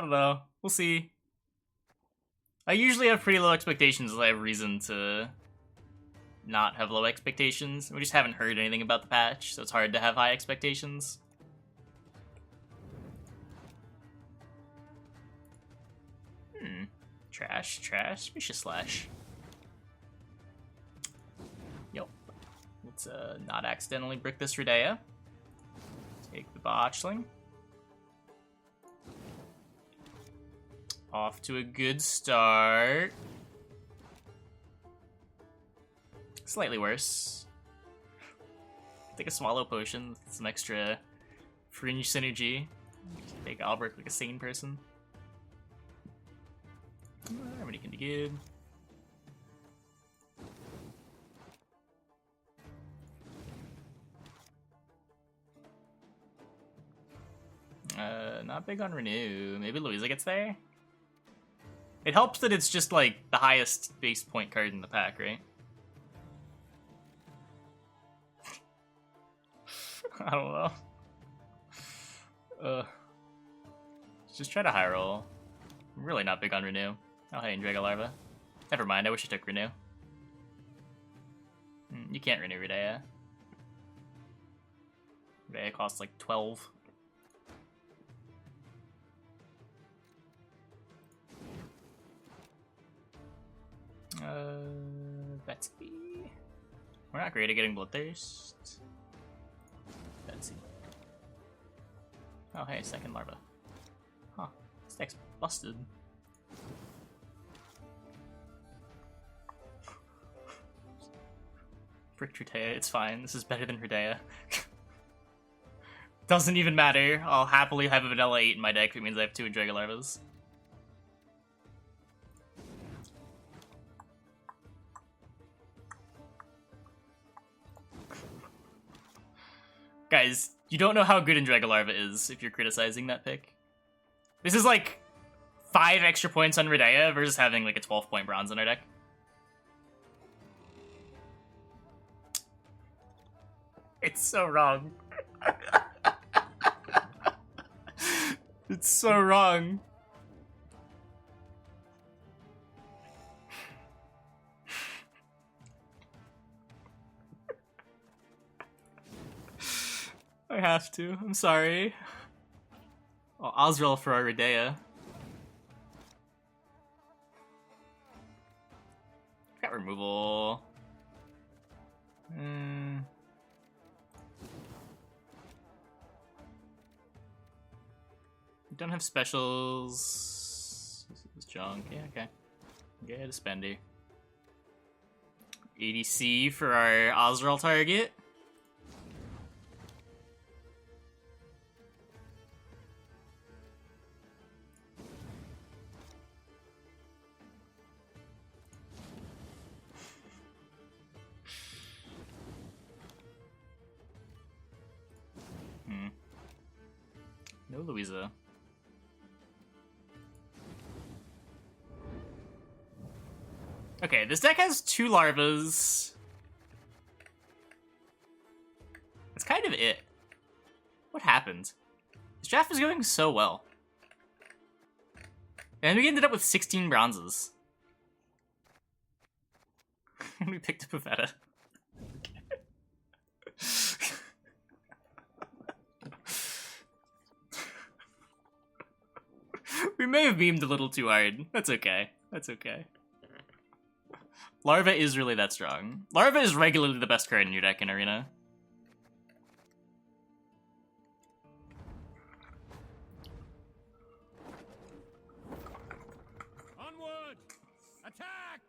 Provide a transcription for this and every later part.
I don't know. We'll see. I usually have pretty low expectations, I have reason to not have low expectations. We just haven't heard anything about the patch, so it's hard to have high expectations. Trash. We should slash. Yep. Let's not accidentally brick this Redea. Take the botchling. Off to a good start. Slightly worse. Take a swallow potion, some extra fringe synergy. Take Albrecht like a sane person. Remedy can be good. Not big on Renew. Maybe Louisa gets there? It helps that it's just like the highest base point card in the pack, right? I don't know. Just try to high roll. I'm really not big on Renew. Oh, hey, Endrega Larva. Never mind, I wish I took Renew. You can't Renew Redea. Redea costs like 12. Betsy. We're not great at getting Bloodthirst. Betsy. Oh, hey, second Larva. Huh. This deck's busted. Brick Redea, it's fine. This is better than Redea. Doesn't even matter. I'll happily have a vanilla 8 in my deck if it means I have 2 Endrega Larvas. Guys, you don't know how good Endrega Larva is if you're criticizing that pick. This is like 5 extra points on Redea versus having like a 12-point bronze in our deck. It's so wrong. It's so wrong. I have to. I'm sorry. Oh, Osrel for our Redea. Got removal. We don't have specials. This is junk. Yeah, okay. Get a spender. ADC for our Osrel target. No Louisa. Okay, this deck has 2 Larvas. That's kind of it. What happened? This draft was going so well. And we ended up with 16 bronzes. We picked up a Veta. We may have beamed a little too hard. That's okay. That's okay. Larva is really that strong. Larva is regularly the best card in your deck in Arena. Onward! Attack!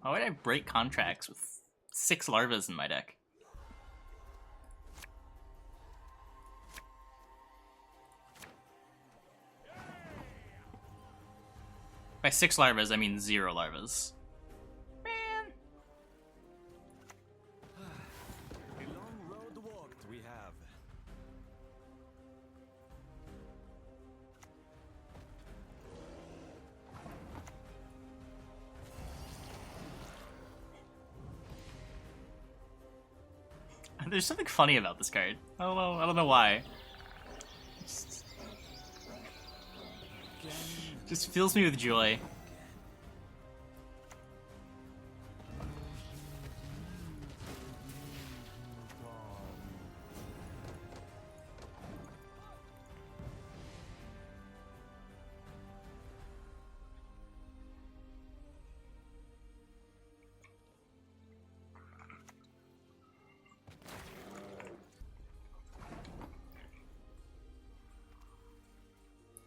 Why would I break contracts with 6 Larvas in my deck? By 6 Larvas, I mean 0 Larvas. Man. A long road walked we have. There's something funny about this card. I don't know why. Just fills me with joy.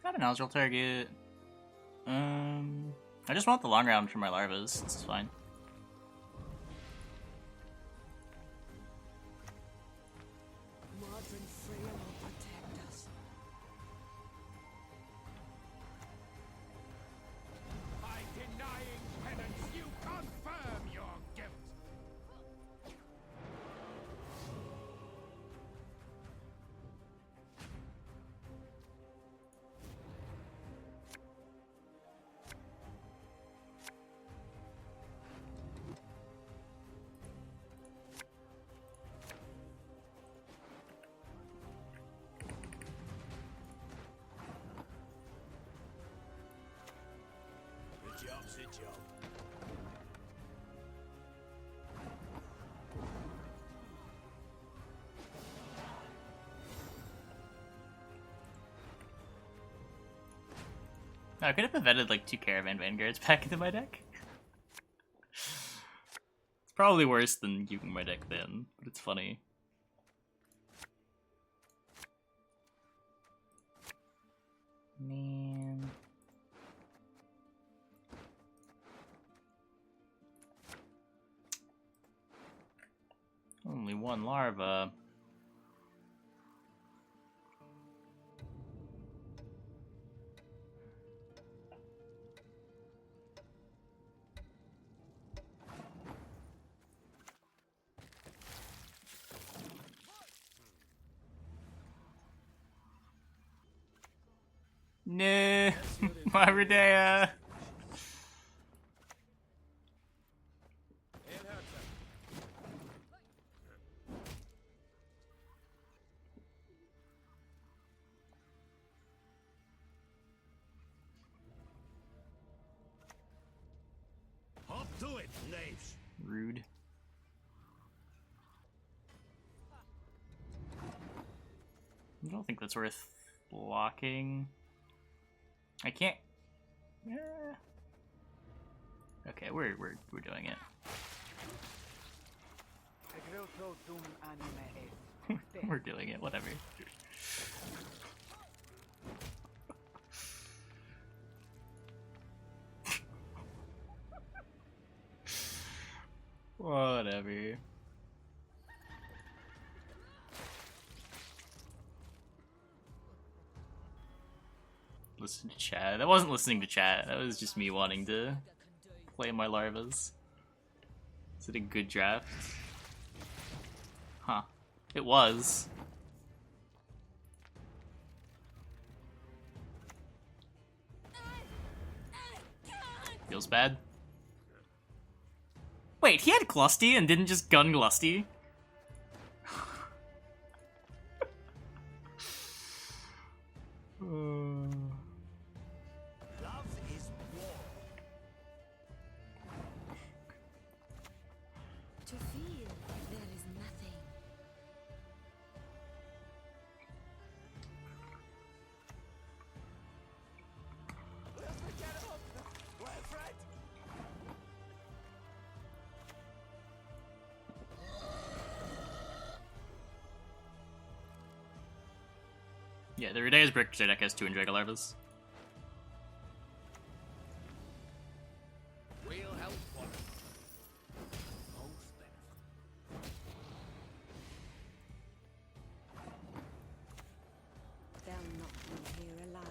Got an nostril target. I just want the long round for my larvas. This is fine. Modern Freya will protect us. By denying penance, you confirm your guilt. The job's a job. I could have prevented like 2 Caravan Vanguards back into my deck. It's probably worse than keeping my deck thin, but it's funny. Man. Only 1 larva. No, my Redea. Hop to it, knaves. Rude. I don't think that's worth blocking. I can't. Okay, we're doing it. We're doing it. Whatever. Whatever. Listen to chat. That wasn't listening to chat. That was just me wanting to play my larvas. Is it a good draft? Huh. It was. Feels bad. Wait, he had Glusty and didn't just gun Glusty? Love is war. To feel there is nothing. Yeah, the Redea's Brick deck has 2 Endrega Larvas. We'll help one. Most benefit. They'll not be here alive.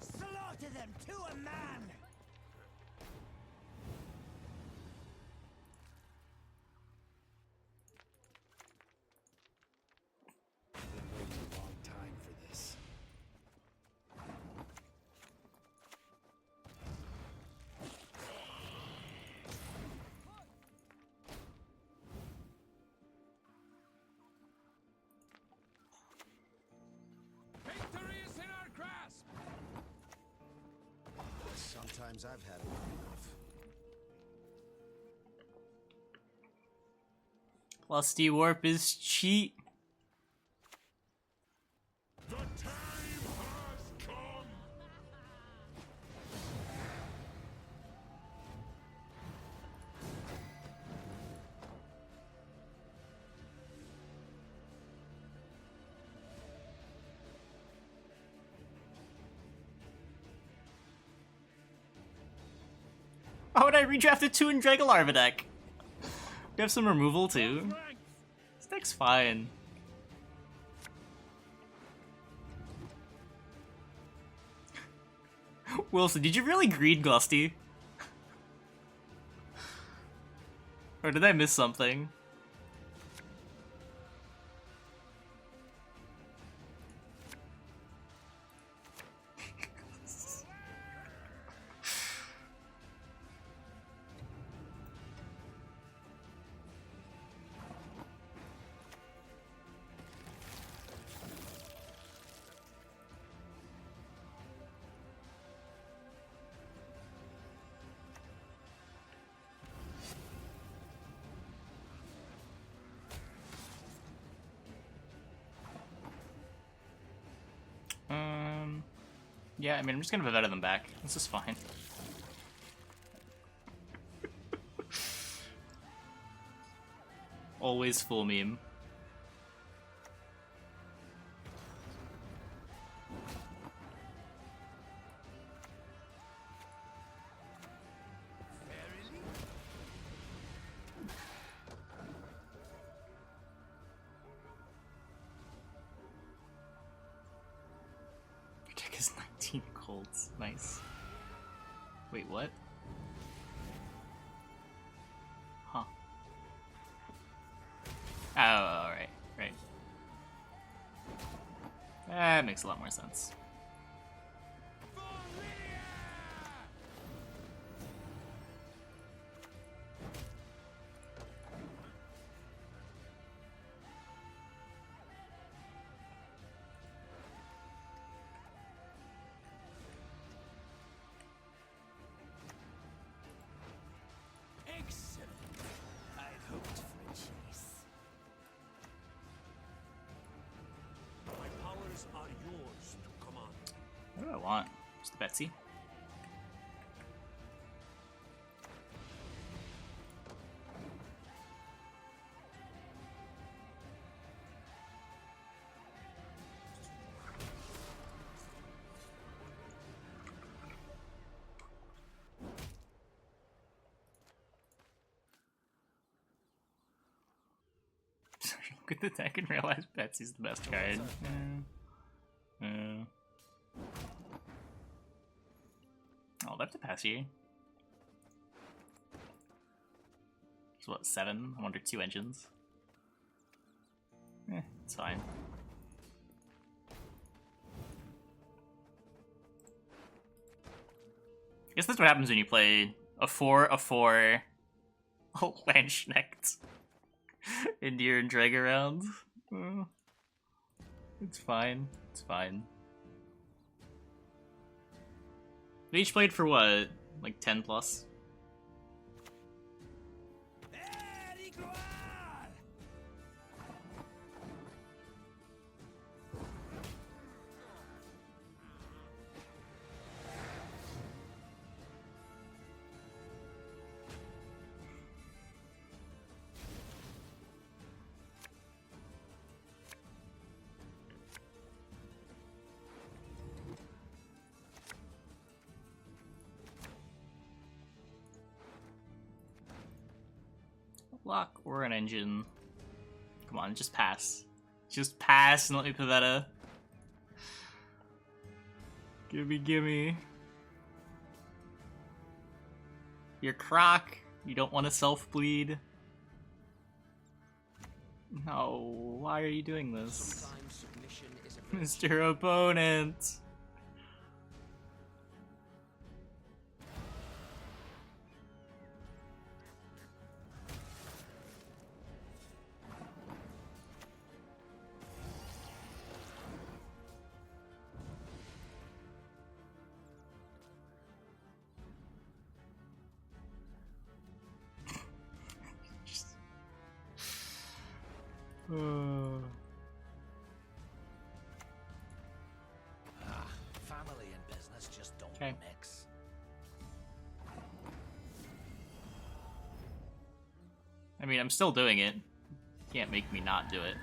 Slaughter them to a man. Been waiting a long time for this. Sometimes I've had enough. Glustyworp is cheat. The time has come. Why would I redraft it to Endrega Larva deck? We have some removal too. This deck's fine. Wilson, did you really greed Glusty? Or did I miss something? Yeah, I mean, I'm just gonna Vivetta them back. This is fine. Always full meme. Your deck is 19 colds. Nice. Wait, what? Huh. Oh, alright. Right. That makes a lot more sense. Excellent. I'd hoped for a chase. My powers are yours to command. What do I want? Just Betsy. Look at the deck and realize Betsy's the best card. Oh, they have to pass you. It's what, 7? I wonder 2 engines. It's fine. I guess that's what happens when you play a 4/4 Landschnecht into your Endrega round. It's fine. It's fine. They each played for what? Like 10 plus? Lock or an engine. Come on, just pass. Just pass and let me Pavetta. Gimme, gimme. You're Croc. You don't want to self-bleed. No, why are you doing this? Mr. Opponent. Okay. mix. I mean, I'm still doing it. Can't make me not do it.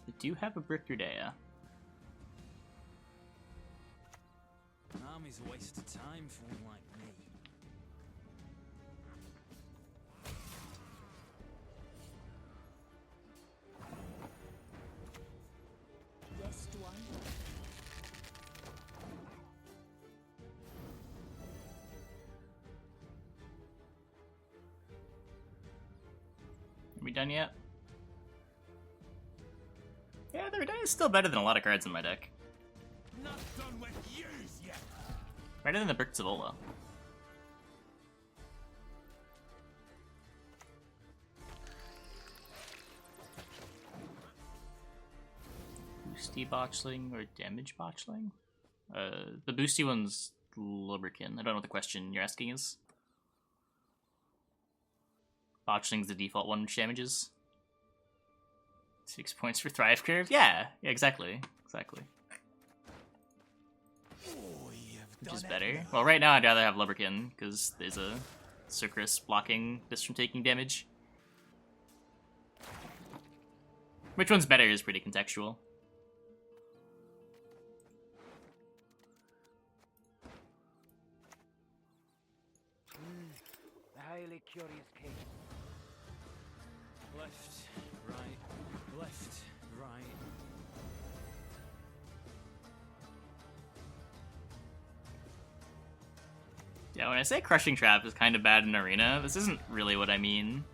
I do have a Brickerdea. Army's a waste of time for one like me. Yes, one. Are we done yet? Yeah, their day is still better than a lot of cards in my deck. Not done with yous yet. Better than the Brick Zavola. Boosty Botchling or Damage Botchling? The boosty one's Lubricant. I don't know what the question you're asking is. Botchling's the default one which damages. 6 points for Thrive Curve? Yeah, exactly. Exactly. Oh, you've Which is done better. it. Well, right now I'd rather have Lubricant, because there's a Sucrus blocking this from taking damage. Which one's better is pretty contextual. A highly curious case. Left, right, left, right. Yeah, when I say Crushing Trap is kind of bad in Arena, this isn't really what I mean.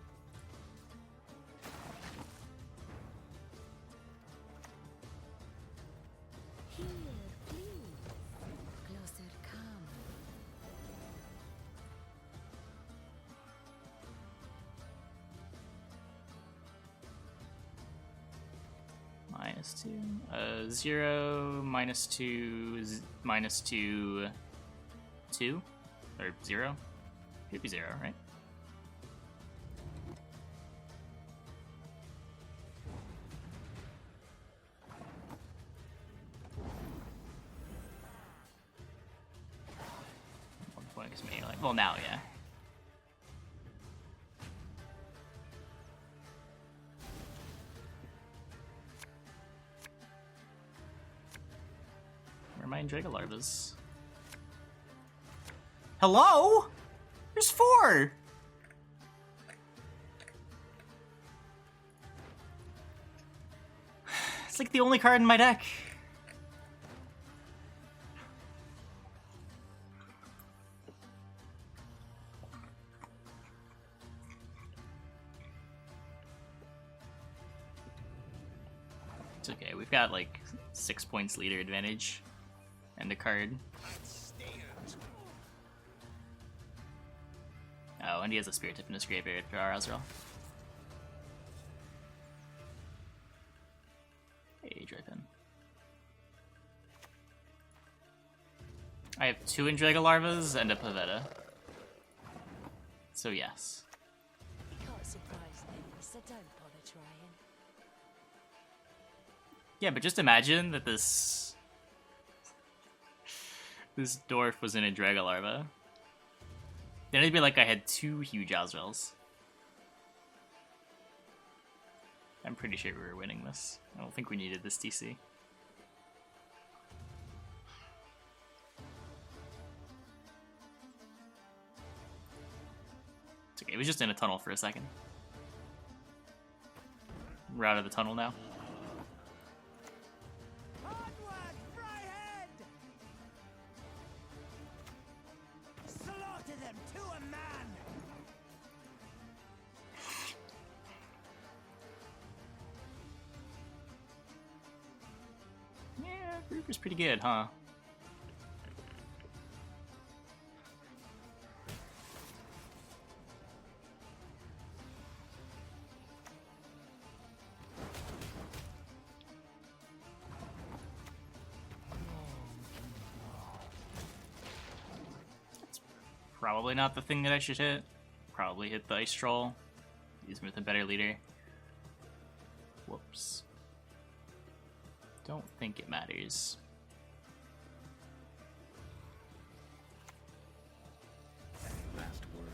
Here, please. Closer come. -2. 0, -2, -2, 2? Or 0? Could be 0, right? One point is me, like, well, now, yeah. Where are my Endrega Larvas? Hello? There's 4! It's like the only card in my deck. It's okay, we've got like 6 points leader advantage and a card. Oh, and he has a Spirit Tip in his graveyard for our Azrael. Hey, Draken. I have 2 Endrega Larvas and a Pavetta. So yes. You can't surprise me, so don't bother trying. Yeah, but just imagine that this dwarf was in a Endrega Larva. Then it'd be like I had 2 huge Azraels. I'm pretty sure we were winning this. I don't think we needed this TC. It's okay, it was just in a tunnel for a second. We're out of the tunnel now. Onward, Fryhead! Slaughter them to a man! Yeah, group is pretty good, huh? That's probably not the thing that I should hit. Probably hit the Ice Troll. Use him with a better leader. Whoops. Don't think it matters. Last words.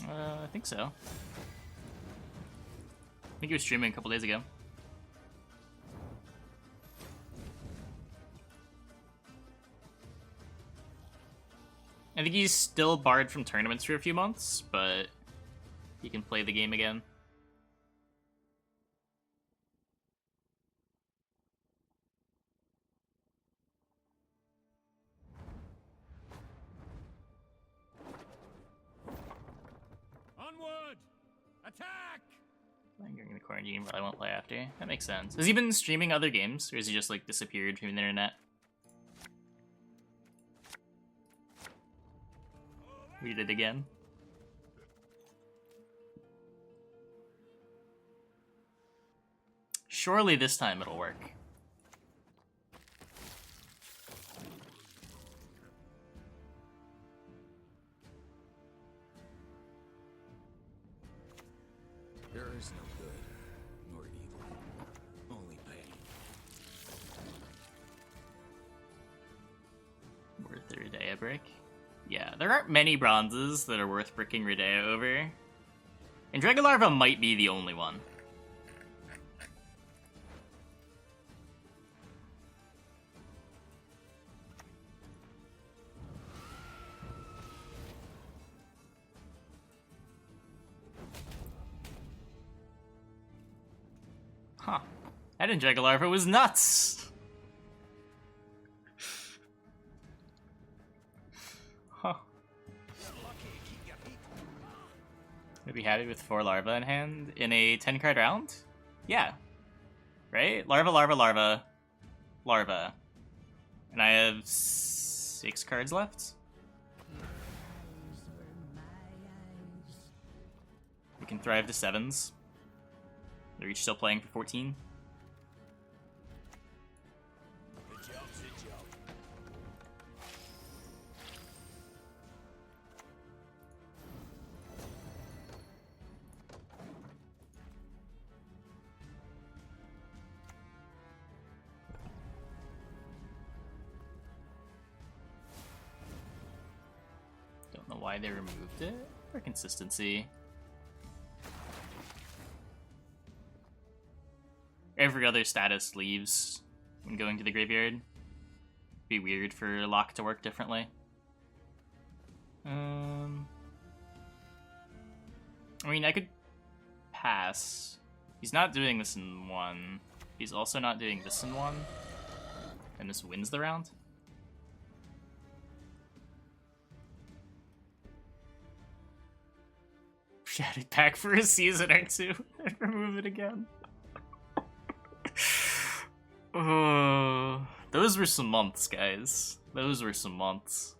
I think so. I think he was streaming a couple days ago. I think he's still barred from tournaments for a few months, but he can play the game again. Onward! Attack! Lingering in the quarantine, but I won't play after. That makes sense. Has he been streaming other games, or has he just like disappeared from the internet? We did it again. Surely this time it'll work. There is no good, nor evil, only pain. Worth the Rodea brick? Yeah, there aren't many bronzes that are worth bricking Rodea over. Endrega Larva might be the only one. Huh. That Endrega Larva was nuts! Huh. I'd be happy with 4 Larva in hand in a 10-card round? Yeah. Right? Larva, Larva, Larva, Larva. And I have 6 cards left? We can thrive to 7s. They're each still playing for 14. Don't know why they removed it. For consistency. Every other status leaves when going to the graveyard. Be weird for lock to work differently. I mean, I could pass. He's not doing this in 1. He's also not doing this in 1. And this wins the round. Shattered pack for a season or 2 and remove it again. Those were some months, guys. Those were some months.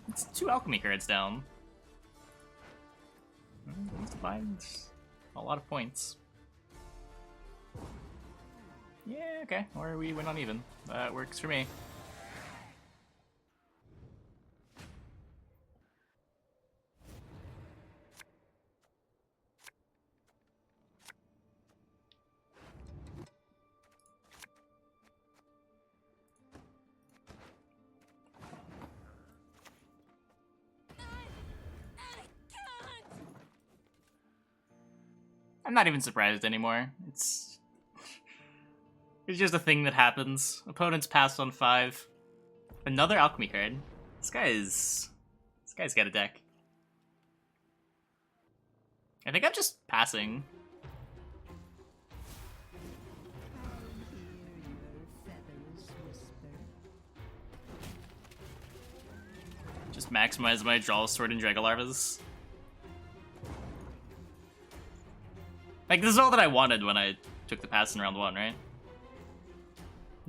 It's 2 alchemy cards down. Needs to find a lot of points. Yeah, okay. Or we win uneven. That works for me. I'm not even surprised anymore. It's just a thing that happens. Opponents pass on 5. Another alchemy card. This guy's got a deck. I think I'm just passing. Just maximize my draw sword and Endrega Larvas. Like, this is all that I wanted when I took the pass in round 1, right?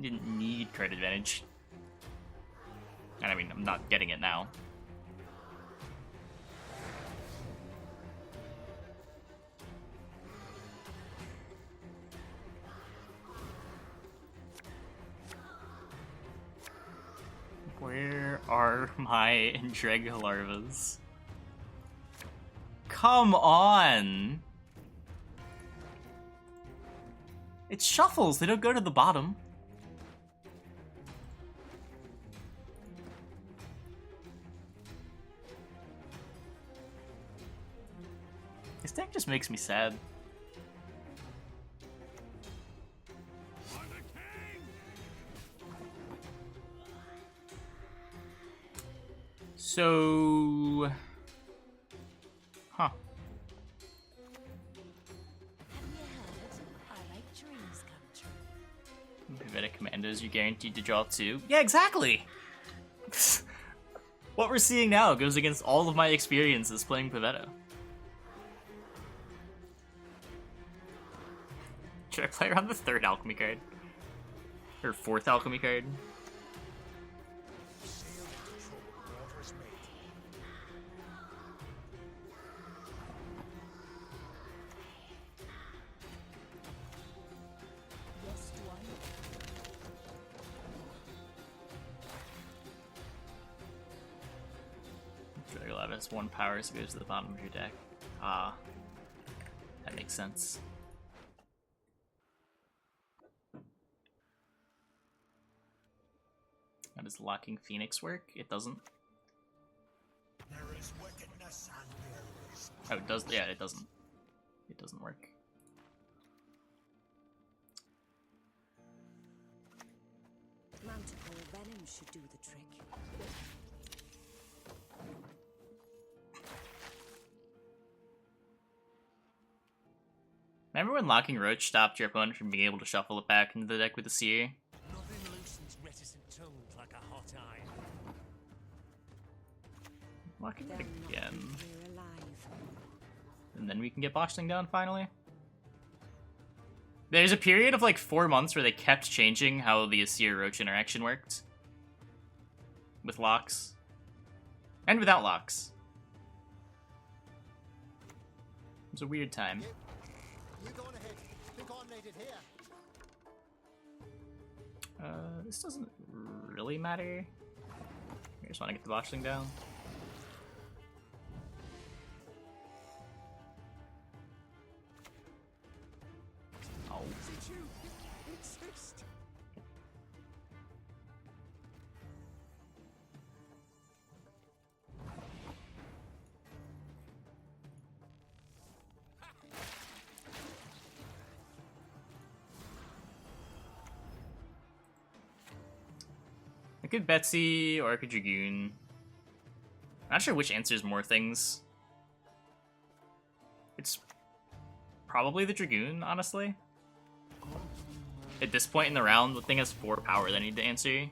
Didn't need card advantage. And I mean, I'm not getting it now. Where are my Endrega larvas? Come on! It's shuffles, they don't go to the bottom. This deck just makes me sad. So... Huh. Have you heard? I like dreams come true. Pivetta Commandos, you're guaranteed to draw 2. Yeah, exactly! What we're seeing now goes against all of my experiences playing Pivetta. Should I play around the 3rd alchemy card? Or 4th alchemy card? Yes, do I? Dragon has 1 power, so it goes to the bottom of your deck. Ah. That makes sense. How does locking Phoenix work? It doesn't. There is wickedness and there is Oh, it does. Yeah, it doesn't. It doesn't work. Manticore venom should do the trick. Remember when locking Roach stopped your opponent from being able to shuffle it back into the deck with the Seer? nothing loosens reticent tongues like a hot iron. Locking it They'll not again. be here alive. And then we can get boxing down finally. There's a period of like 4 months where they kept changing how the Asir Roach interaction worked. With locks. And without locks. It was a weird time. You go on ahead. Think I'm needed here. This doesn't really matter. I just want to get the boxing down. Oh. Did you exist? I could Betsy or I could Dragoon. I'm not sure which answers more things. It's probably the Dragoon, honestly. At this point in the round, the thing has 4 power that I need to answer.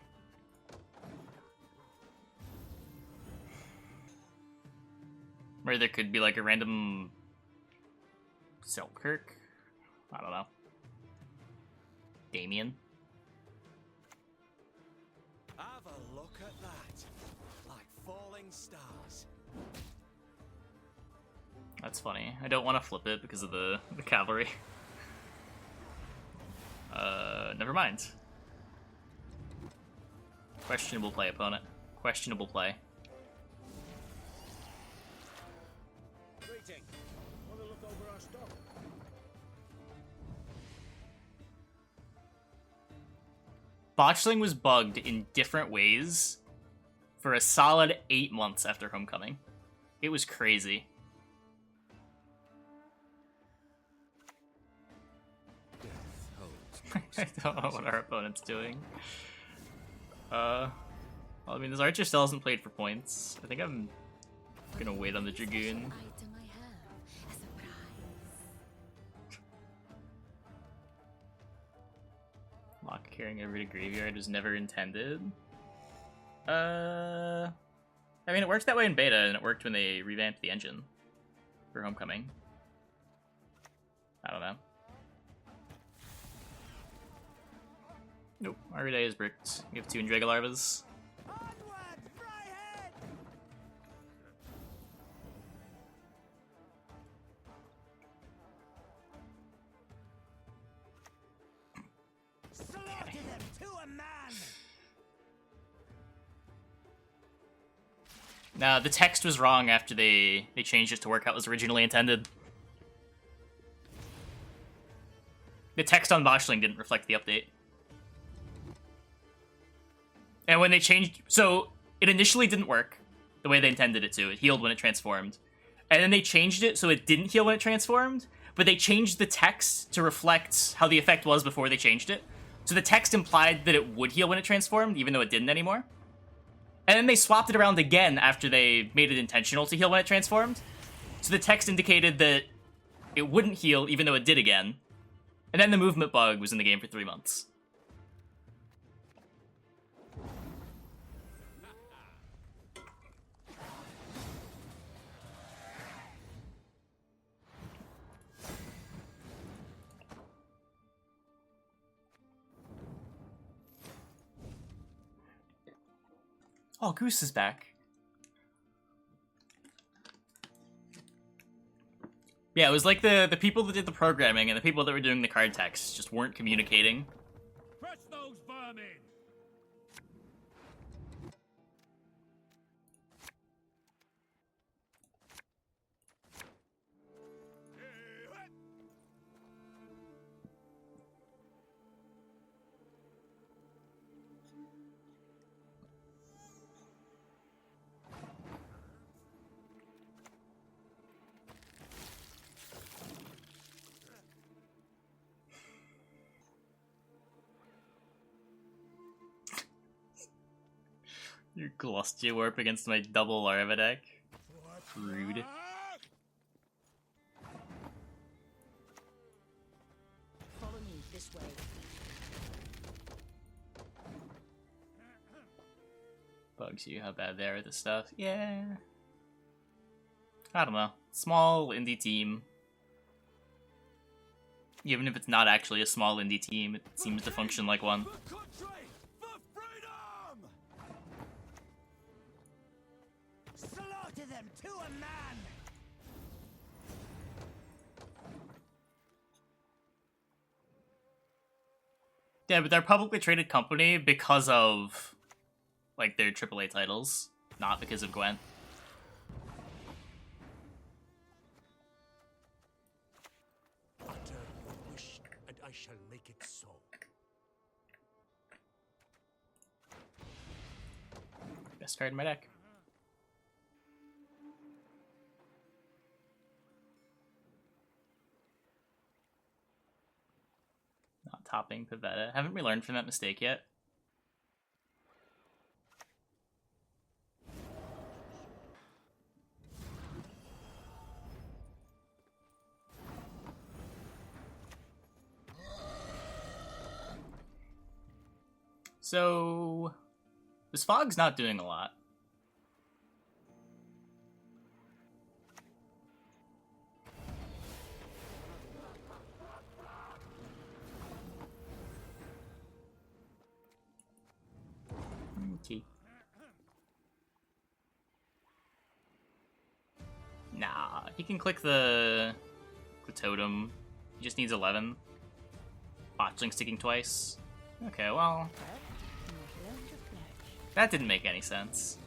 Or there could be like a random Selkirk. I don't know. Damien. Have a look at that. Like falling stars. That's funny. I don't want to flip it because of the cavalry. Never mind. Questionable play, opponent. Questionable play. Greeting. Want to look over our stock? Botchling was bugged in different ways for a solid 8 months after Homecoming. It was crazy. I don't know what our opponent's doing. Well, I mean, this archer still hasn't played for points. I think I'm gonna wait on the Dragoon. Item I have. A surprise. Lock carrying over to graveyard was never intended. I mean, it works that way in beta, and it worked when they revamped the engine for Homecoming. I don't know. Nope, every day is bricked. We have 2 Endrega Larvas. Onward! Nah, the text was wrong after they changed it to work how it was originally intended. The text on Boshling didn't reflect the update. And when they changed... So, it initially didn't work the way they intended it to. It healed when it transformed. And then they changed it so it didn't heal when it transformed, but they changed the text to reflect how the effect was before they changed it. So the text implied that it would heal when it transformed, even though it didn't anymore. And then they swapped it around again after they made it intentional to heal when it transformed. So the text indicated that it wouldn't heal, even though it did again. And then the movement bug was in the game for 3 months. Oh, Goose is back. Yeah, it was like the people that did the programming and the people that were doing the card text just weren't communicating. Crush those vermin! Your Glustyworp against my double Larva deck. Rude. Follow me this way. Bugs you how bad they are with this stuff. Yeah. I don't know. Small indie team. Even if it's not actually a small indie team, it seems to function like one. For country! For freedom! Slaughter them to a man! Yeah, but they're a publicly traded company because of, like, their AAA titles, not because of Gwent. Utter your wish, and I shall make it so. Best card in my deck. Not topping Pavetta. Haven't we learned from that mistake yet? So, this fog's not doing a lot. Okay. Nah, he can click the totem. He just needs 11. Botchling sticking twice. Okay, well, that didn't make any sense.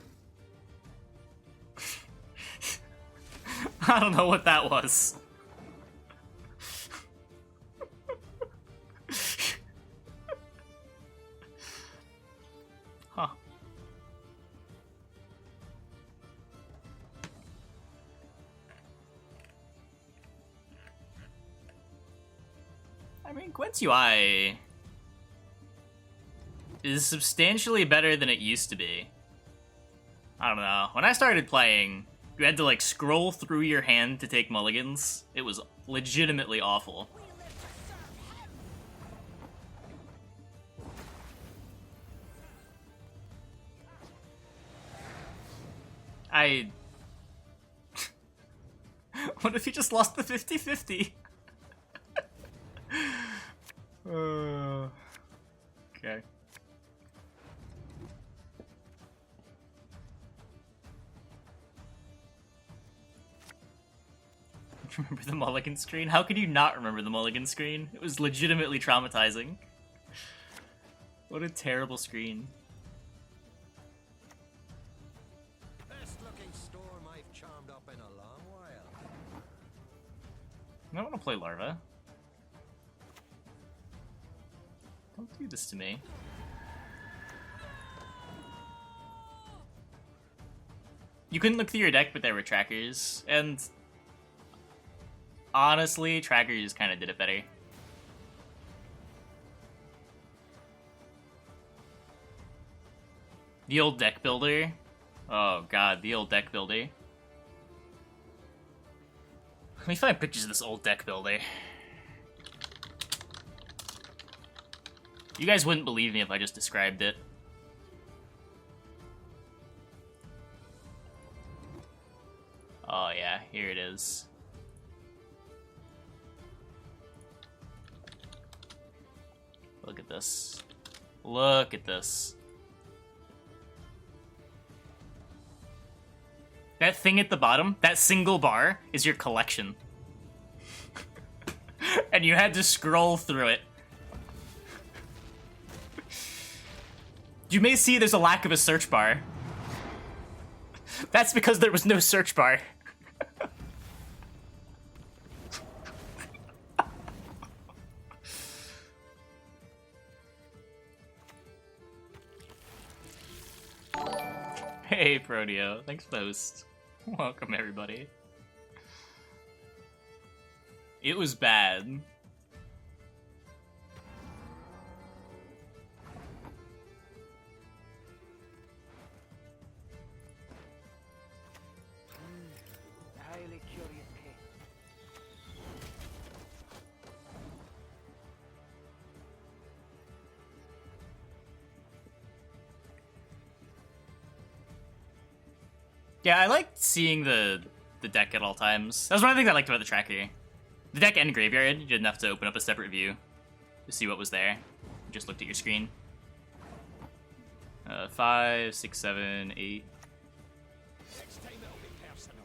I don't know what that was. Huh. I mean, Gwent's UI is substantially better than it used to be. I don't know. When I started playing, you had to, like, scroll through your hand to take mulligans. It was legitimately awful. What if he just lost the 50-50? Okay. Remember the mulligan screen? How could you not remember the mulligan screen? It was legitimately traumatizing. What a terrible screen. Best looking I want to play Larva. Don't do this to me. You couldn't look through your deck, but there were trackers, and honestly, trackers kind of did it better. The old deck builder. Oh god, the old deck builder. Let me find pictures of this old deck builder. You guys wouldn't believe me if I just described it. Oh yeah, here it is. Look at this. Look at this. That thing at the bottom, that single bar, is your collection. And you had to scroll through it. You may see there's a lack of a search bar. That's because there was no search bar. Hey, Prodeo. Thanks for the host. Welcome, everybody. It was bad. Highly curious case. Yeah, I liked seeing the deck at all times. That was one of the things I liked about the tracker. The deck and graveyard, you didn't have to open up a separate view to see what was there. You just looked at your screen. 5, 6, 7, 8. Next time it'll be personal.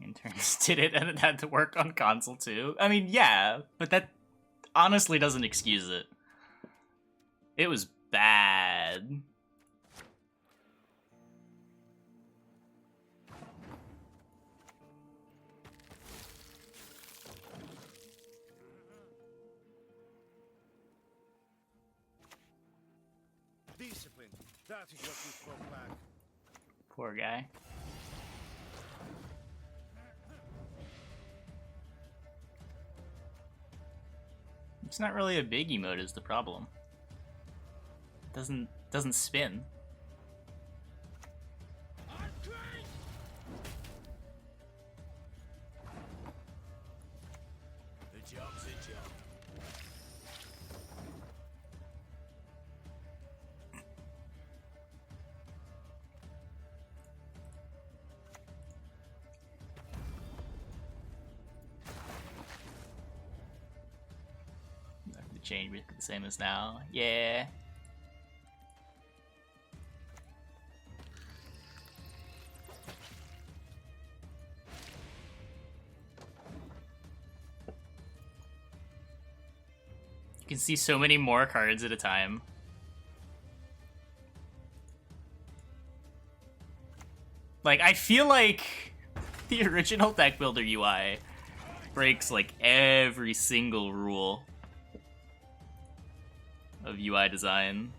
Interns did it and it had to work on console too. I mean, yeah, but that honestly doesn't excuse it. It was bad. Discipline. That is what we call back. Poor guy. It's not really a big emote is the problem. It doesn't spin. The job's a job. The chain is the same as now. Yeah. You can see so many more cards at a time. Like, I feel like the original deck builder UI breaks like every single rule of UI design.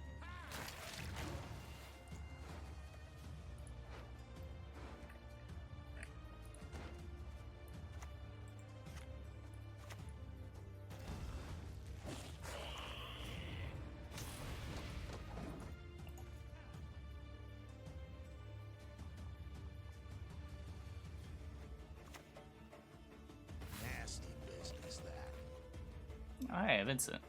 Nasty business, that. Oh, hey, Vincent.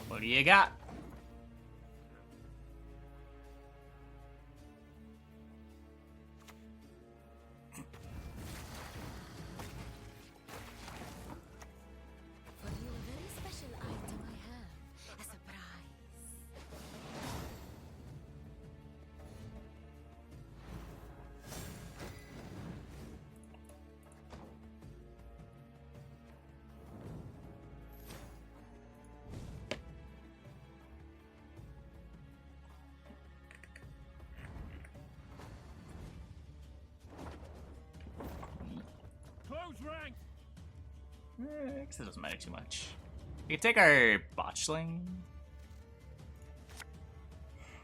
What do you got? For you, a very special item I have. A surprise. strength. I guess it doesn't matter too much. We can take our botchling.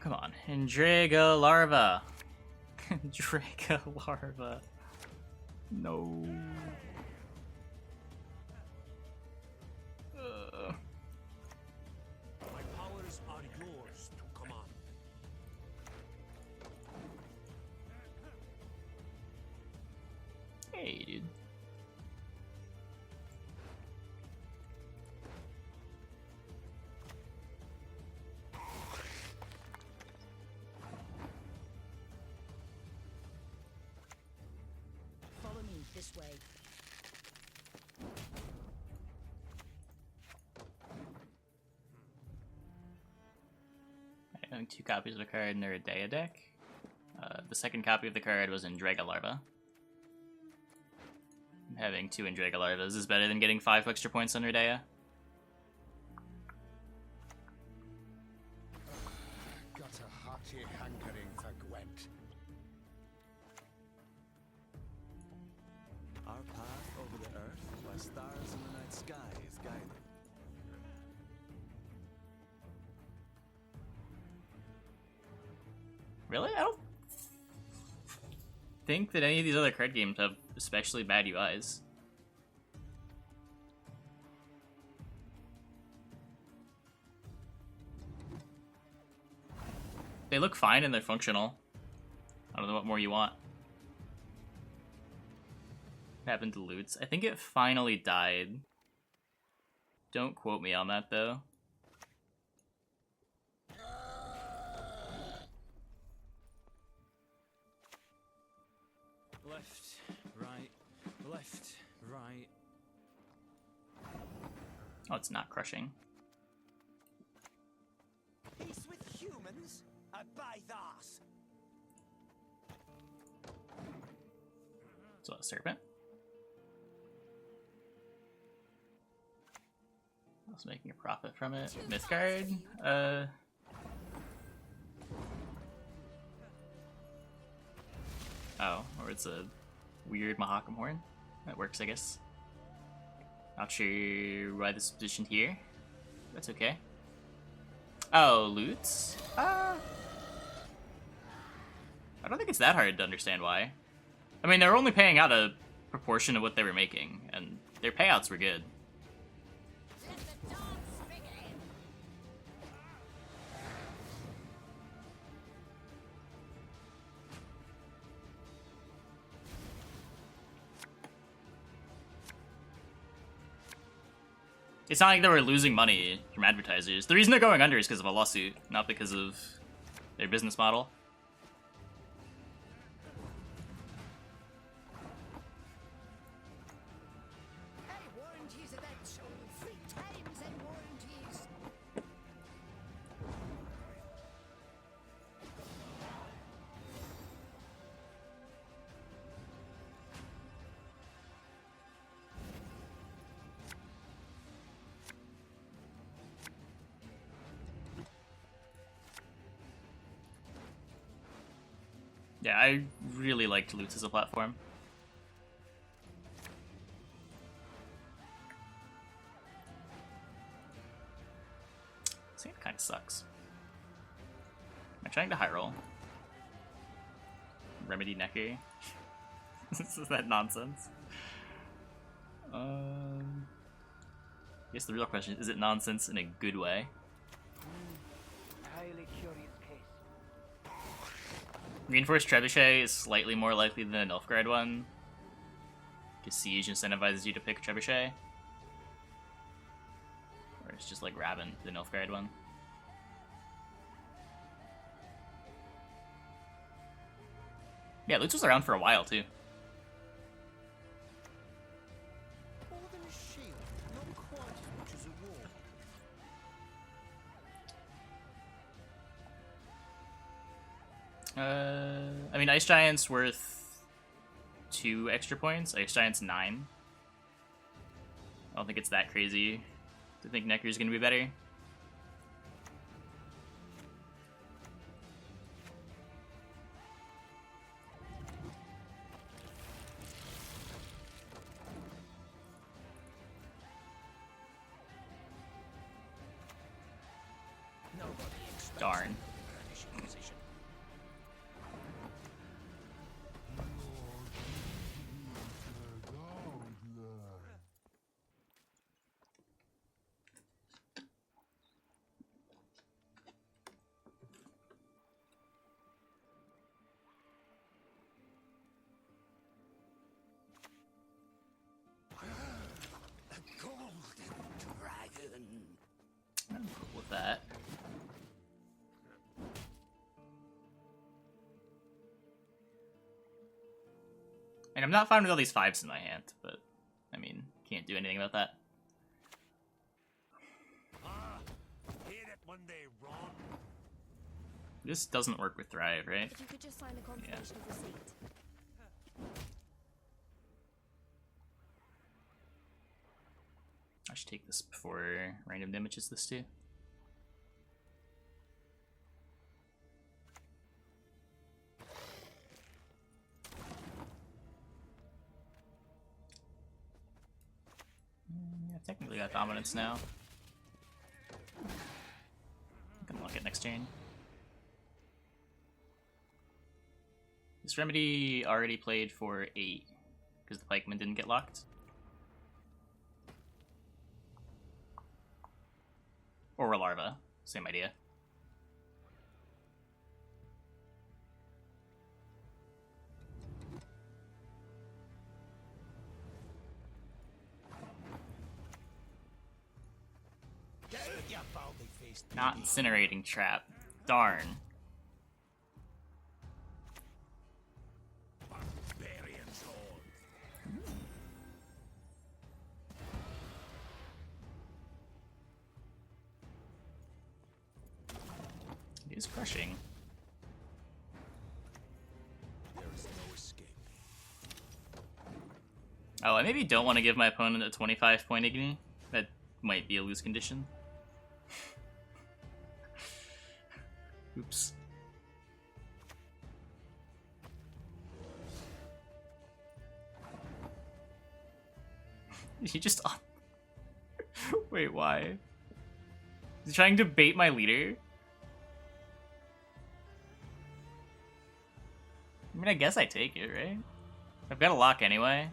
Come on, Endrega Larva. Endrega Larva. No. My powers are yours to command. Hey, dude. Follow me this way. I own 2 copies of the card in their Endrega deck. The second copy of the card was Endrega Larva. Having 2 Endrega Larvas is better than getting 5 extra points on Endrega. Got a hearty hankering for Gwent. Our path over the earth by stars in the night sky is guided. Really? I don't think that any of these other card games have especially bad UIs. They look fine and they're functional. I don't know what more you want. What happened to Loots? I think it finally died. Don't quote me on that though. Left, right, left, right. Oh, it's not crushing. Peace with humans? I buy that. So a serpent. I was making a profit from it. Mythgard. Oh, or it's a weird Mahakam horn. That works, I guess. Not sure why this is positioned here. That's okay. Oh, loots? I don't think it's that hard to understand why. I mean, they're only paying out a proportion of what they were making, and their payouts were good. It's not like they were losing money from advertisers. The reason they're going under is because of a lawsuit, not because of their business model. Hey, warranties are that sold 3 times and warranties. Yeah, I really liked Loots as a platform. This game kind of sucks. Am I trying to high roll? Remedy Necker? This is that nonsense. I guess the real question is it nonsense in a good way? Highly curious case. Reinforced Trebuchet is slightly more likely than the Nilfgaard one, because Siege incentivizes you to pick Trebuchet. Or it's just like Raven, the Nilfgaard one. Yeah, Lutz was around for a while too. More than a shield, not quite as much as a wall. I mean, Ice Giant's worth 2 extra points. Ice Giant's 9. I don't think it's that crazy to think Necker's gonna be better. Darn. A golden dragon. I'm cool with that. And I'm not fine with all these 5s in my hand, but I mean, can't do anything about that. Hear it when they run. This doesn't work with Thrive, right? If you could just sign a confirmation of receipt. I should take this before random damages this too. Yeah, I've technically got dominance now. I can lock it next turn. This remedy already played for 8 because the pikeman didn't get locked. Or a larva, same idea. You baldy-faced Not incinerating trap. Darn. barbarian's horn. It is crushing. There is no escape. Oh, I maybe don't want to give my opponent a 25 point igni. That might be a lose condition. Oops. He just... Wait, why? Is he trying to bait my leader? I mean, I guess I take it, right? I've got a lock anyway.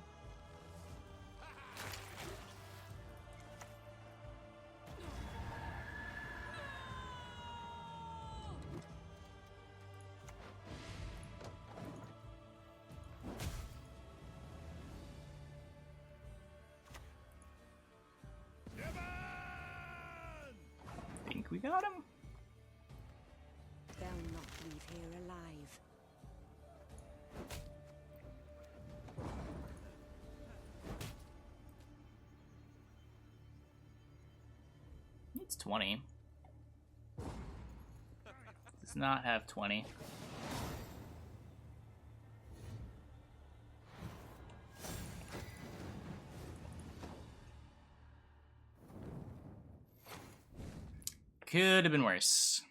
Think we got him? They'll not leave here alive. It's 20. Does not have 20. Could have been worse.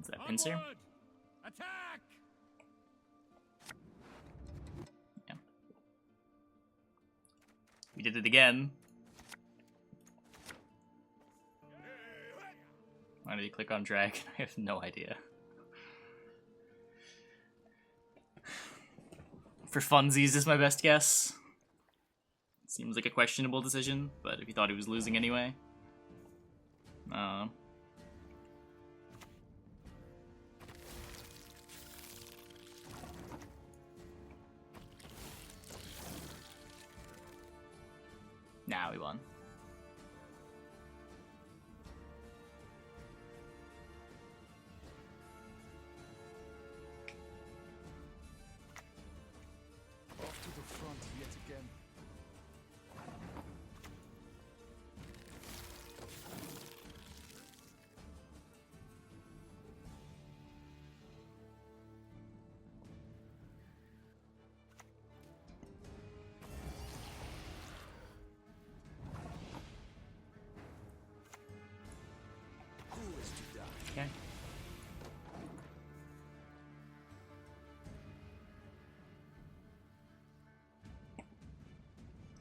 Is that pincer? Onward! Attack! Yeah. We did it again. Why did he click on dragon? I have no idea. For funsies is my best guess. Seems like a questionable decision, but if he thought he was losing anyway. Nah, we won. Off to the front yet again.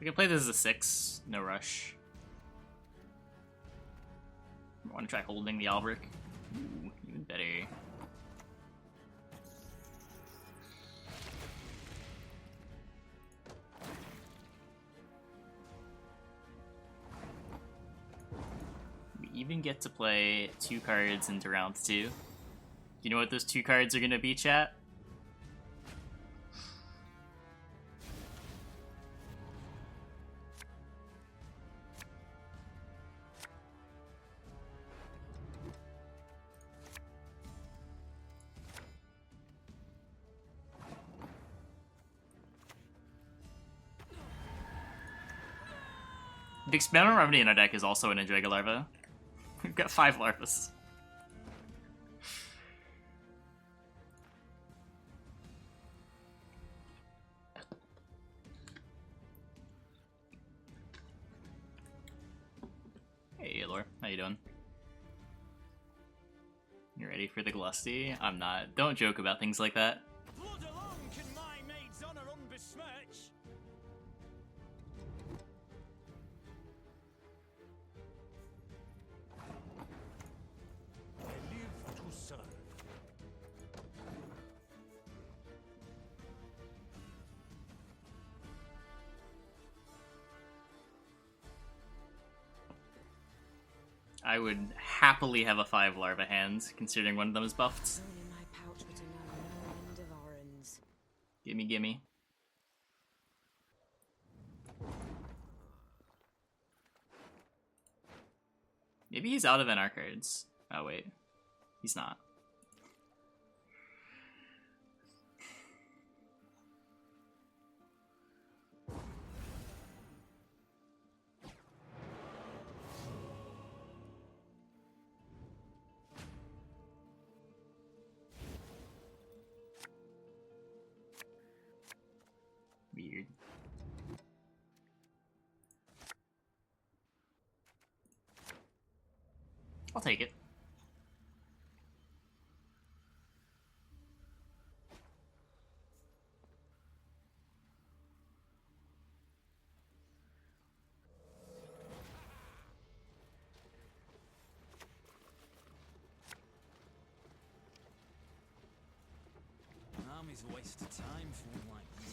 We can play this as a 6, no rush. I want to try holding the Albric. Ooh, even better. We even get to play 2 cards into round 2. Do you know what those 2 cards are going to be, chat? The Experimental Remedy in our deck is also an Endrega Larva. We've got 5 Larvas. Hey, Lore. How you doing? You ready for the Glusty? I'm not. Don't joke about things like that. Blood alone can my maid's honor unbesmirch. I live to serve. I would happily have a 5 Larva hand, considering one of them is buffed. Only my pouch would know no end of orange. Gimme, gimme. Maybe he's out of NR cards. Oh, wait. He's not. Weird. I'll take it. Army's a waste of time for one like me.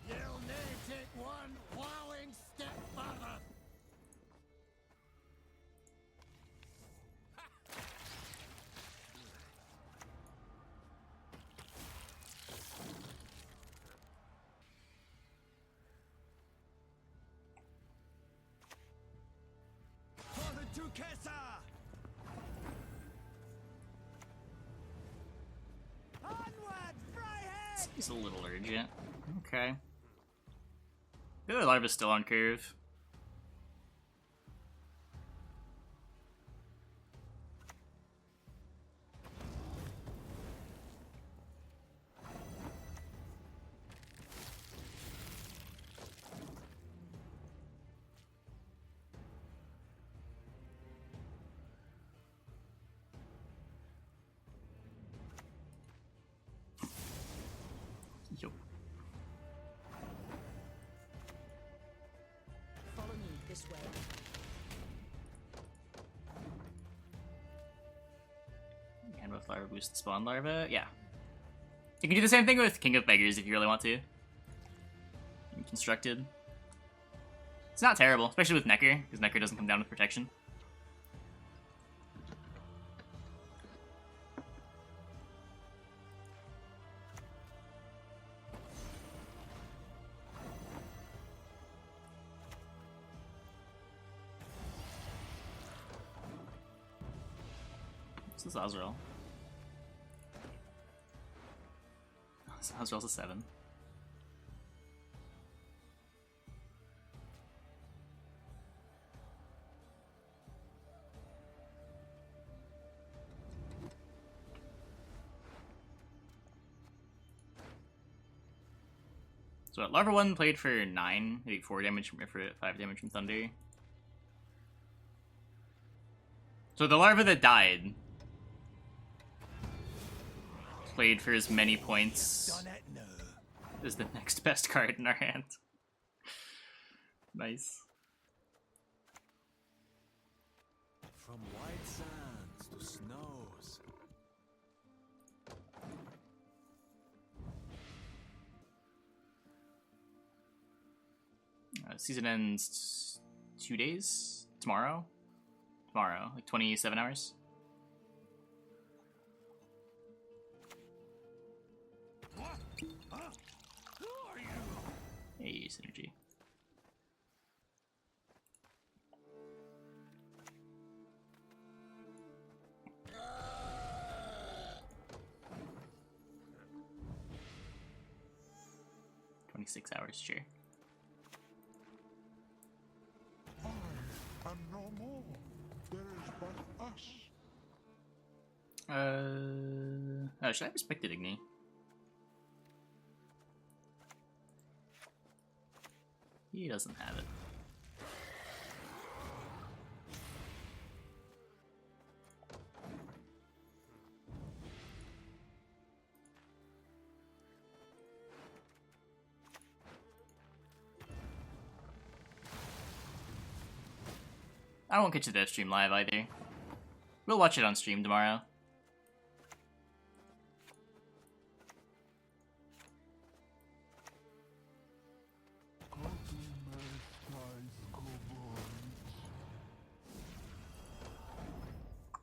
You'll need take one wowing step further. For the Duquesa! Onward, Fryhead! He's a little urgent. Okay. The other Larva's still on curve. Yo. Follow me this way. And with Larva boost spawn Larva, yeah. You can do the same thing with King of Beggars if you really want to. Constructed. It's not terrible, especially with Necker, because Necker doesn't come down with protection. What's this Azrael? This Azrael's a 7. So Larva 1 played for 9, maybe 4 damage from Ifrit, 5 damage from Thunder. So the Larva that died played for as many points Done at nerve. is the next best card in our hand. Nice. From white sands to snows. Season ends 2 days? Tomorrow? Tomorrow, like 27 hours. Hey, synergy. $26, sure. And no more. There is but us. Oh, should I respect the Igni? He doesn't have it. I won't catch the dev stream live either. We'll watch it on stream tomorrow.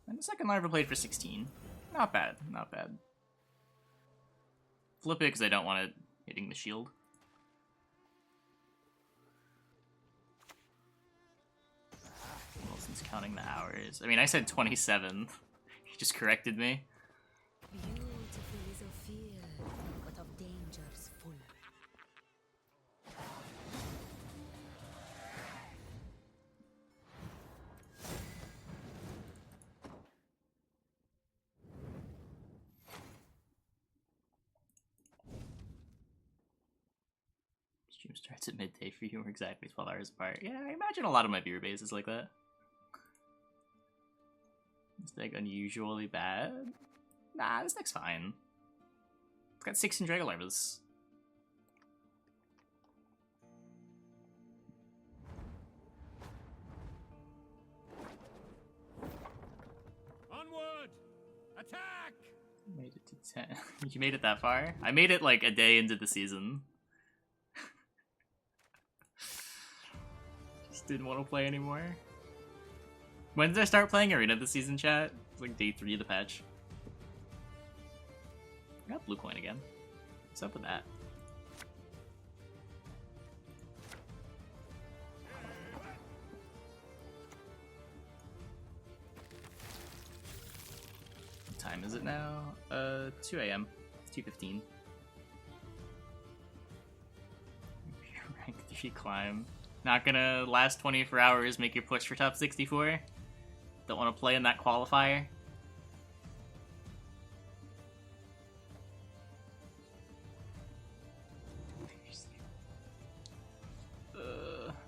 And the second Larva played for 16. Not bad, not bad. Flip it because I don't want it hitting the shield. Wilson's counting the hours. I mean, I said 27. He just corrected me. Beautiful is a fear, but of dangers full. Stream starts at midday for you. We're exactly 12 hours apart. Yeah, I imagine a lot of my viewer base is like that. This deck unusually bad? Nah, this deck's fine. It's got 6 Endrega Larvas. Onward! Attack! Made it to 10. You made it that far? I made it like a day into the season. Just didn't want to play anymore. When did I start playing Arena this season, chat? It's like day 3 of the patch. I got blue coin again. What's up with that? What time is it now? 2 AM. It's 2:15. Rank 3 climb. Not gonna last 24 hours, make your push for top 64. Don't want to play in that qualifier.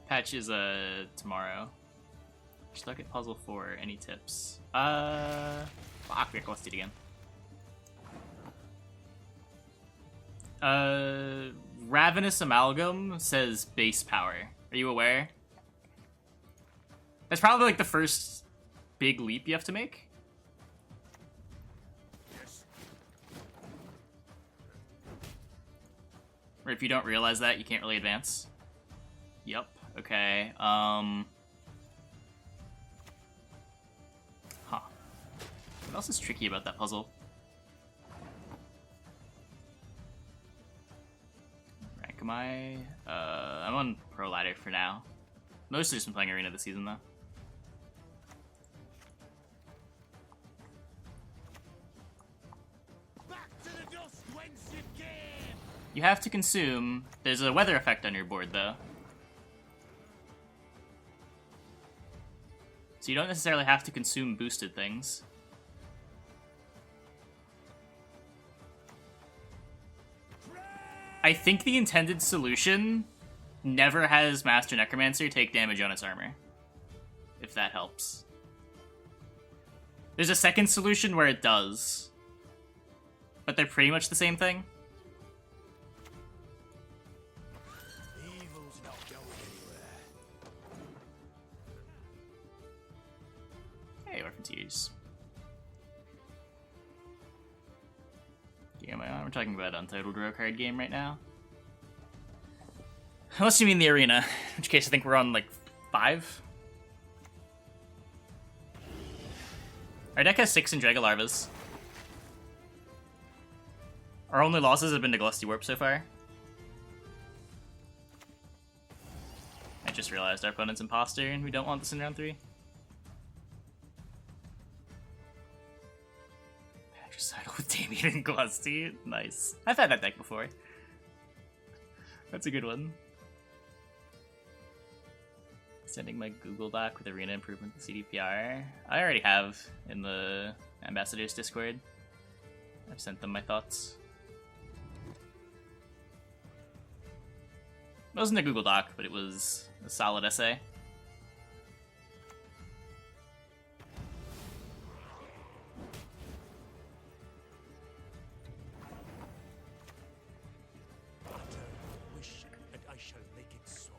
Patch is tomorrow. Stuck at puzzle 4. Any tips? Fuck, we got it again. Ravenous Amalgam says base power. Are you aware? That's probably like the first big leap you have to make. Yes. Or if you don't realize that, you can't really advance. Yep. Okay. Huh. What else is tricky about that puzzle? Rank am I? I'm on Pro Ladder for now. Mostly just been playing Arena this season, though. Back to the dust whence you came! You have to consume... There's a weather effect on your board, though. So you don't necessarily have to consume boosted things. I think the intended solution never has Master Necromancer take damage on its armor. If that helps. There's a second solution where it does. But they're pretty much the same thing. We're talking about Untitled Row card game right now. Unless you mean the arena, in which case I think we're on like 5. Our deck has 6 Endrega Larvas. Our only losses have been to Glustyworp so far. I just realized our opponent's imposter and we don't want this in round 3. Patricidal with Damien and Glusty. Nice. I've had that deck before. That's a good one. Sending my Google Doc with arena improvement to CDPR. I already have in the Ambassadors Discord. I've sent them my thoughts. It wasn't a Google Doc, but it was a solid essay. Wish, and I shall make it so.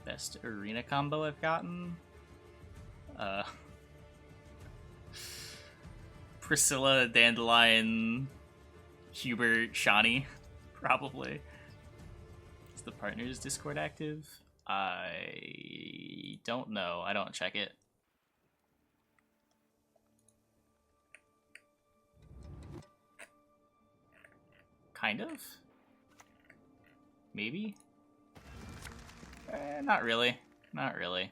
Best arena combo I've gotten? Priscilla, Dandelion, Hubert, Shawnee, probably. Is the partners Discord active? I don't know. I don't check it. Kind of? Maybe? Not really. Not really.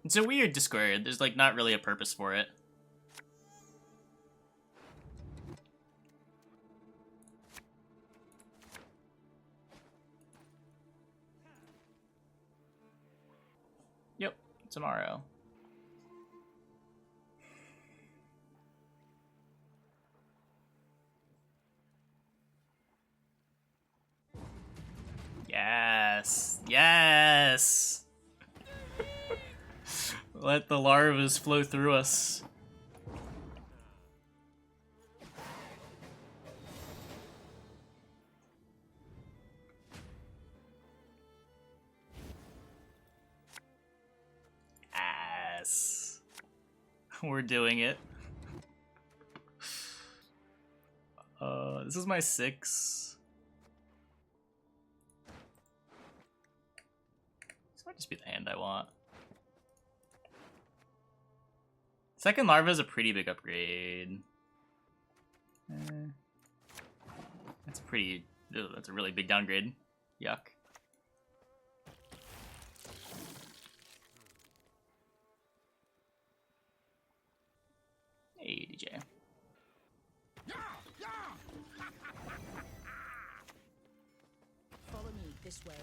It's a weird Discord. There's like not really a purpose for it. Yep, tomorrow. Yes. Yes. Let the larvas flow through us. Ass. We're doing it. This is my 6. This might just be the hand I want. Second Larva is a pretty big upgrade. That's pretty. Ew, that's a really big downgrade. Yuck. Hey, DJ. Follow me this way.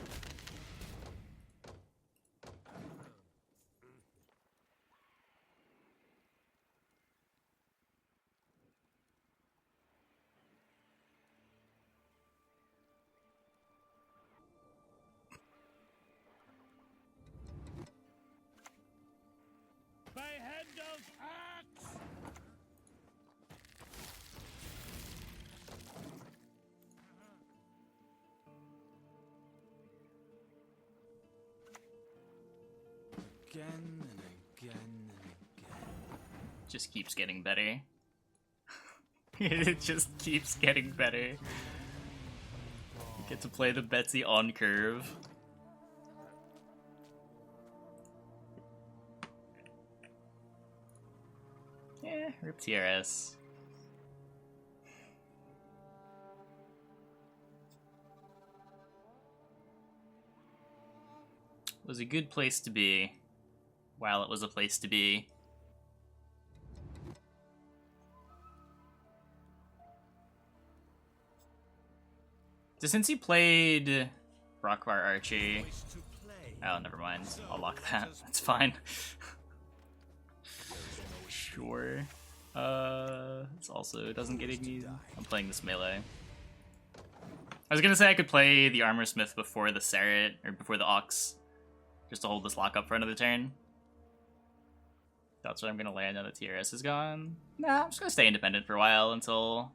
By hand of axe! Again and again and again. Just keeps getting better. It just keeps getting better. Get to play the Betsy on curve. Yeah, rip TRS. It was a good place to be, while it was a place to be. So since he played Rockbar Archie... Oh, never mind. I'll lock that. That's fine. Sure. This also doesn't get ignited. I'm playing this melee. I was gonna say I could play the Armor Smith before the Serret, or before the Ox, just to hold this lock up for another turn. That's where I'm gonna land now that TRS is gone. Nah, I'm just gonna stay independent for a while until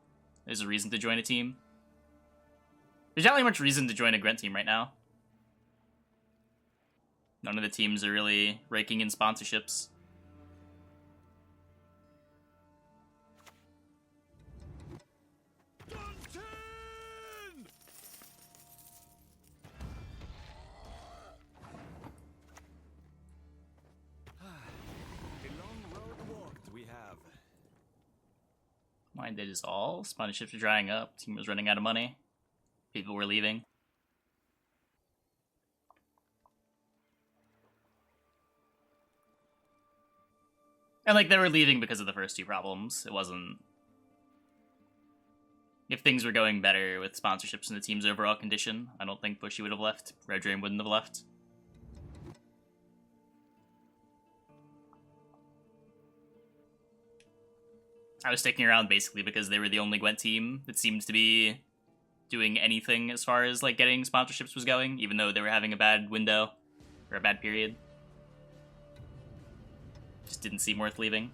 there's a reason to join a team. There's not really much reason to join a Gwent team right now. None of the teams are really raking in sponsorships. The long road walked we have. Mine did is all. Sponsorships are drying up. Team was running out of money. People were leaving. And, like, they were leaving because of the first two problems. It wasn't... If things were going better with sponsorships and the team's overall condition, I don't think Bushy would have left. Red Dream wouldn't have left. I was sticking around basically because they were the only Gwent team that seemed to be doing anything as far as, like, getting sponsorships was going, even though they were having a bad window, or a bad period. Just didn't seem worth leaving.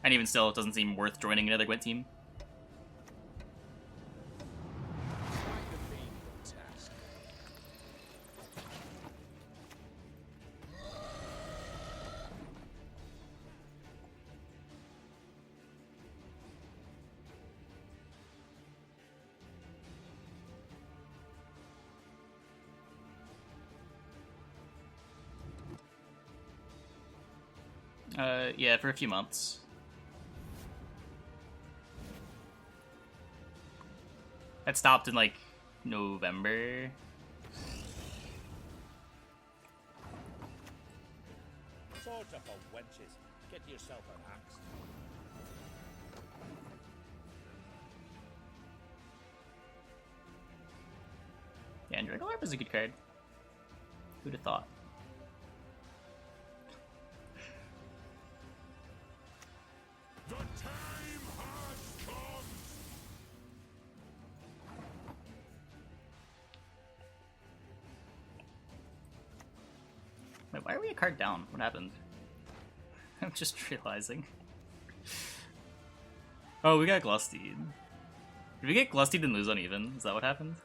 And even still, it doesn't seem worth joining another Gwent team. Yeah, for a few months. That stopped in, like, November. Sort of a wenches. Get yourself an axe. Yeah, Endrega is a good card. Who'd have thought? The time has come. Wait, why are we a card down? What happened? I'm just realizing. Oh, we got Glustyed. Did we get Glustyed and lose uneven? Is that what happened?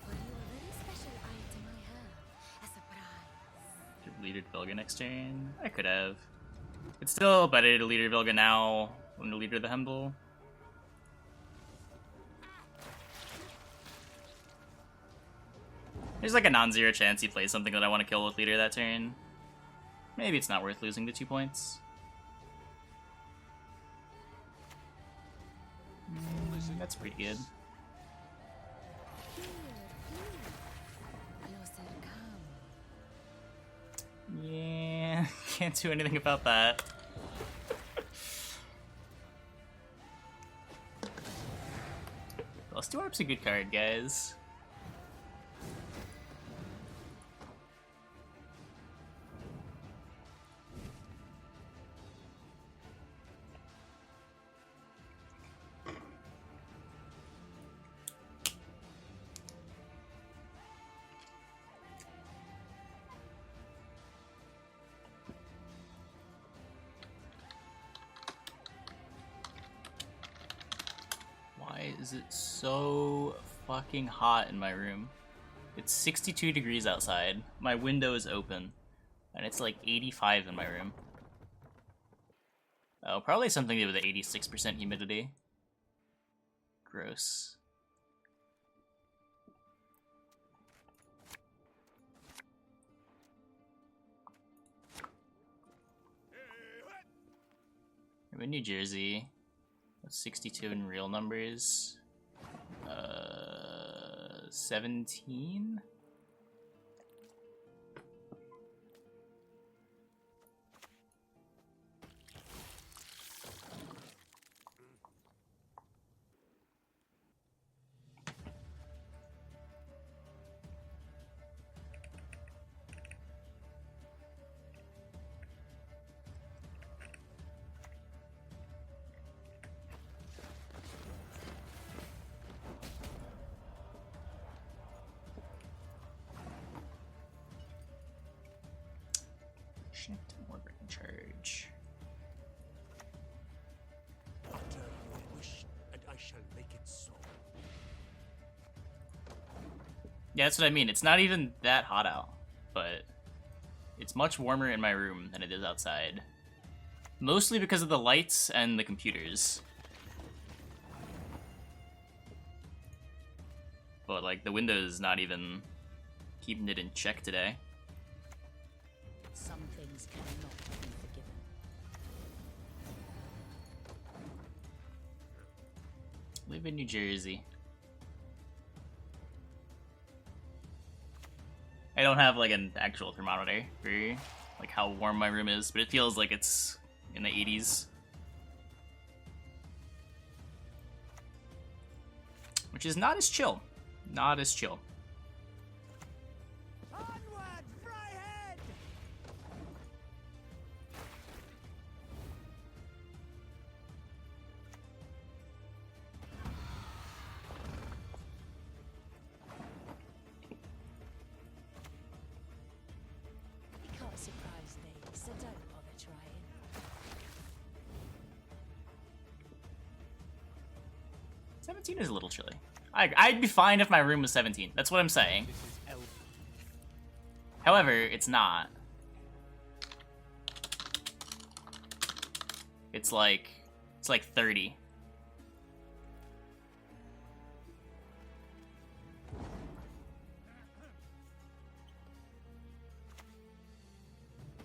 For you, a very special item I have. A surprise. Should leader Vilga next turn? I could have. It's still better to leader Vilga now than to leader the Hemble. There's like a non-zero chance he plays something that I want to kill with leader that turn. Maybe it's not worth losing the 2 points. That's pretty good. Closer come. Yeah, can't do anything about that. Glustyworp's a good card, guys. Why is it so fucking hot in my room? It's 62 degrees outside. My window is open. And it's like 85 in my room. Oh, probably something to do with the 86% humidity. Gross. I'm in New Jersey. That's 62 in real numbers. 17? Shit, more breaking charge. Utter your wish, and I shall make it so. Yeah, that's what I mean. It's not even that hot out, but it's much warmer in my room than it is outside. Mostly because of the lights and the computers. But, like, the window's not even keeping it in check today. Some things cannot be forgiven. Live in New Jersey. I don't have, like, an actual thermometer for, like, how warm my room is, but it feels like it's in the 80s. Which is not as chill. Not as chill. Onward, Fryhead! You can't surprise me, so don't bother trying. $17 is a little chilly. I'd be fine if my room was 17. That's what I'm saying. This is Elf. However, it's not. It's like 30.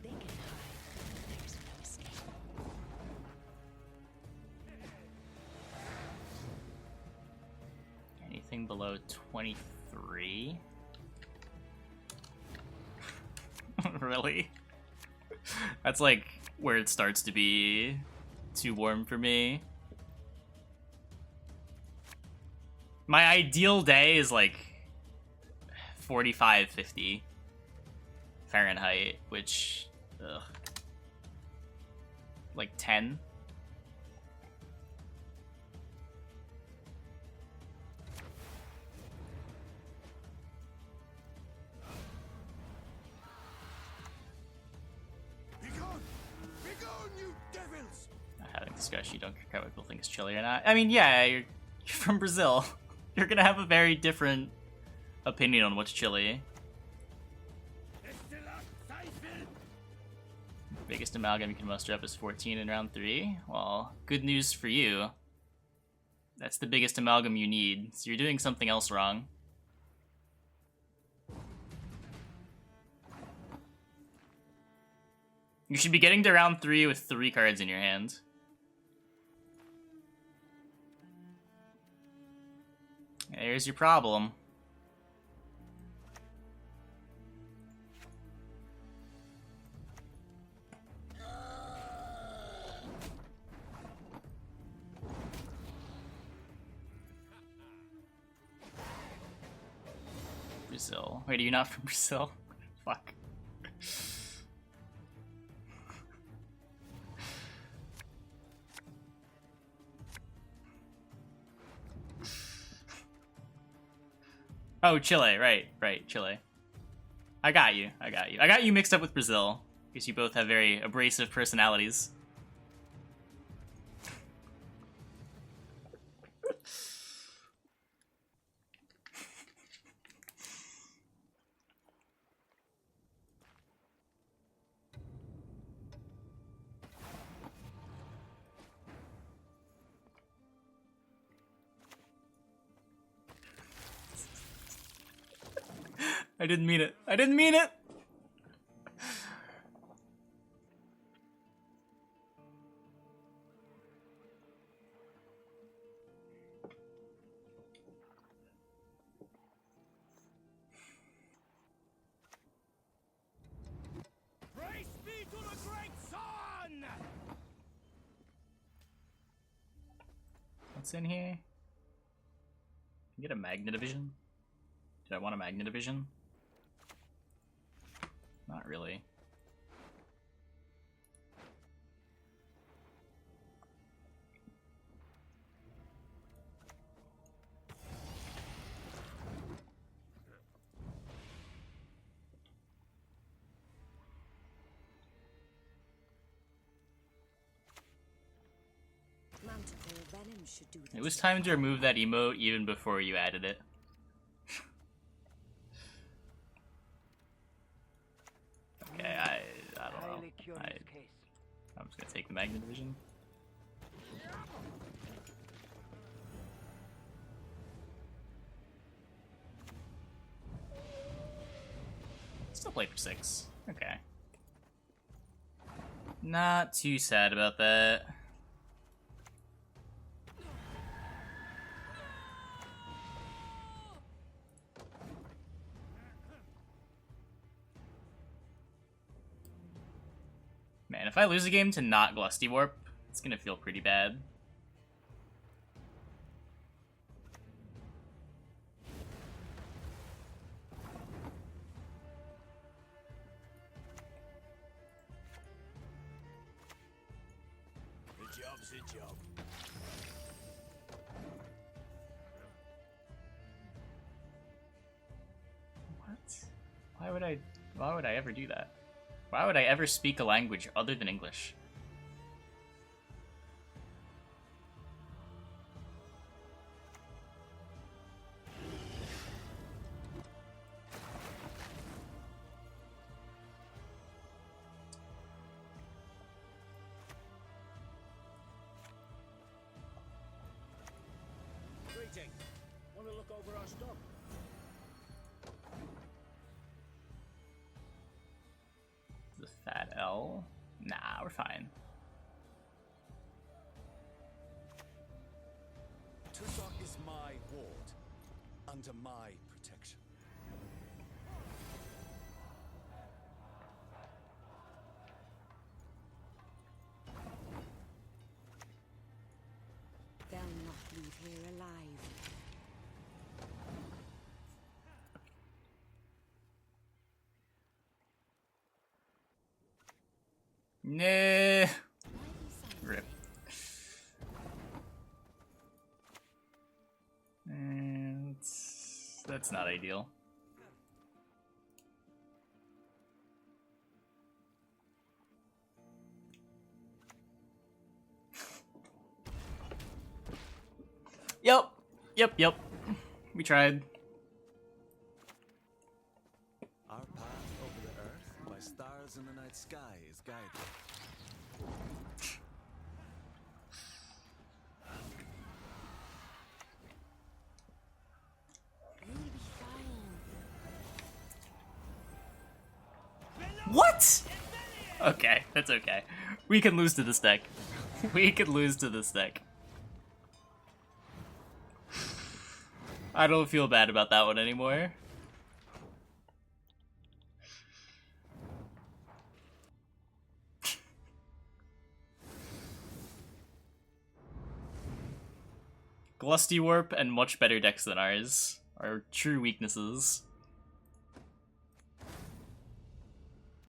They can hide. There's no escape. Anything below 23? Really? That's like where it starts to be too warm for me. My ideal day is like 45, 50 Fahrenheit, which, ugh, like 10. Having discussion, you don't care what people think is chilly or not. I mean, yeah, you're from Brazil. You're gonna have a very different opinion on what's chilly. Biggest amalgam you can muster up is 14 in round 3. Well, good news for you. That's the biggest amalgam you need, so you're doing something else wrong. You should be getting to round 3 with 3 cards in your hand. There's your problem. Brazil. Wait, are you not from Brazil? Fuck. Oh, Chile, right, Chile. I got you. I got you mixed up with Brazil, because you both have very abrasive personalities. I didn't mean it. I didn't mean it! Praise be to the great sun! What's in here? Can you get a Magnetivision? Did I want a Magnetivision? Not really. manticore venom should do the It was trick. time to remove that emote even before you added it. Okay, I don't know. Highly curious case. I'm just gonna take the Magnet Division. Still play for 6. Okay. Not too sad about that. Man, if I lose a game to not Glustyworp, it's gonna feel pretty bad. The job's a job. What? Why would I ever do that? Why would I ever speak a language other than English? Greeting. Want to look over our stock? The fat L? Nah, we're fine. Tusok is my ward, under my protection. They'll not leave here alive. Nah. Rip. And that's not ideal. Yep. We tried. Our path over the earth by stars in the night sky is guided. You'll be fine. What? Okay, that's okay. We can lose to this deck. We can lose to this deck. I don't feel bad about that one anymore. Glustyworp and much better decks than ours are true weaknesses.